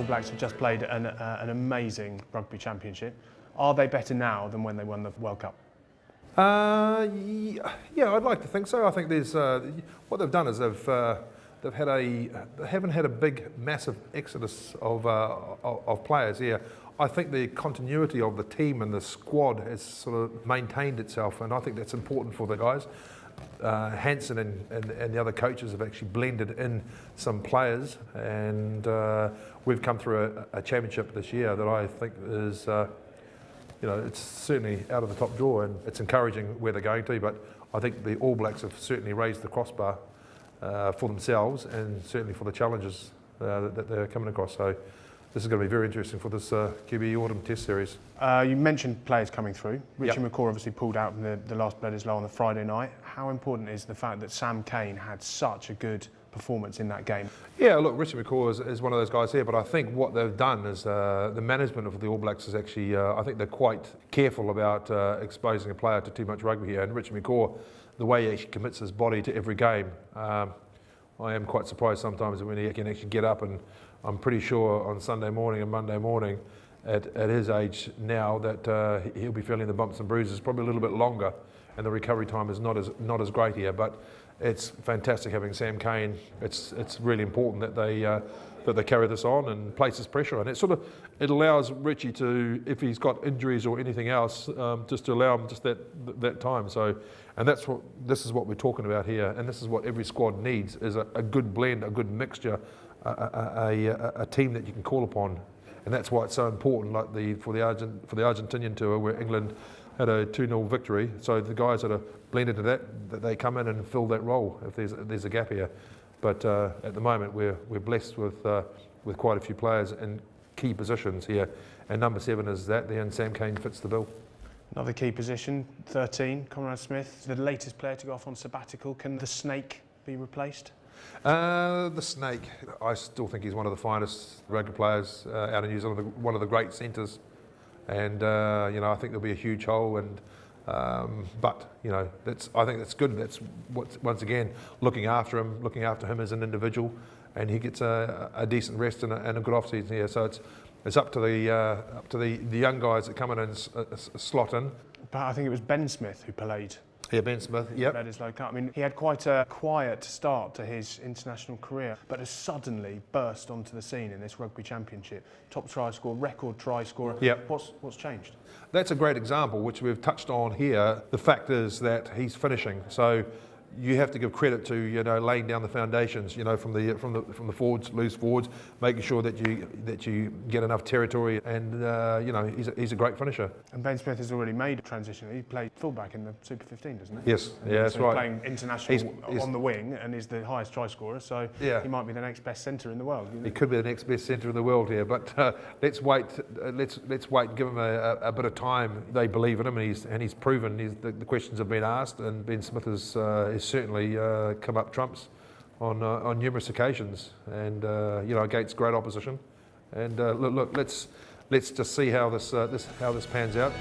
All Blacks have just played an amazing rugby championship. Are they better now than when they won the World Cup? Yeah, I'd like to think so. I think there's what they've done is they haven't had a big, massive exodus of players here. I think the continuity of the team and the squad has sort of maintained itself, and I think that's important for the guys. Hansen and the other coaches have actually blended in some players, and we've come through a championship this year that I think is, it's certainly out of the top drawer, and it's encouraging where they're going to. But I think the All Blacks have certainly raised the crossbar for themselves, and certainly for the challenges that they're coming across. So this is going to be very interesting for this QBE Autumn Test Series. You mentioned players coming through. Richie McCaw obviously pulled out from the last Bledisloe on the Friday night. How important is the fact that Sam Cane had such a good performance in that game? Yeah, look, Richie McCaw is one of those guys here, but I think what they've done is the management of the All Blacks is actually, I think they're quite careful about exposing a player to too much rugby here. And Richie McCaw, the way he actually commits his body to every game, I am quite surprised sometimes when he can actually get up, and I'm pretty sure on Sunday morning and Monday morning at his age now that he'll be feeling the bumps and bruises probably a little bit longer, and the recovery time is not as great here. But it's fantastic having Sam Cane. It's really important that they carry this on and places pressure on it. It allows Richie to, if he's got injuries or anything else, just to allow him just that time. So, and this is what we're talking about here, and this is what every squad needs: is a good blend, a good mixture, a team that you can call upon, and that's why it's so important. Like for the Argentinian tour, where England had a 2-0 victory, so the guys that are blended to that they come in and fill that role if there's a gap here. But at the moment, we're blessed with quite a few players in key positions here, and number 7 is that there, and Sam Cane fits the bill. Another key position, 13, Conrad Smith, the latest player to go off on sabbatical. Can the Snake be replaced? The Snake, I still think he's one of the finest rugby players out in New Zealand, one of the great centres, and I think there'll be a huge hole. And but I think that's good. That's once again looking after him as an individual, and he gets a decent rest and a good off season here. So it's up to the young guys that come in and slot in. But I think it was Ben Smith who played. Yeah, Ben Smith, yep. Bledisloe Cup. I mean, he had quite a quiet start to his international career, but has suddenly burst onto the scene in this rugby championship. Top try scorer, record try scorer. Yep. What's changed? That's a great example, which we've touched on here. The fact is that he's finishing. So you have to give credit to laying down the foundations, from the forwards, loose forwards, making sure that you get enough territory, and he's a great finisher. And Ben Smith has already made a transition. He played fullback in the Super 15, doesn't he? Yes, yeah, that's right. Playing international on the wing, and is the highest try scorer. So yeah, he might be the next best centre in the world. He could be the next best centre in the world here, but let's wait. Let's wait and give him a bit of time. They believe in him, and he's proven. The questions have been asked, and Ben Smith is certainly come up trumps on numerous occasions, and against great opposition. And look, let's just see how this pans out.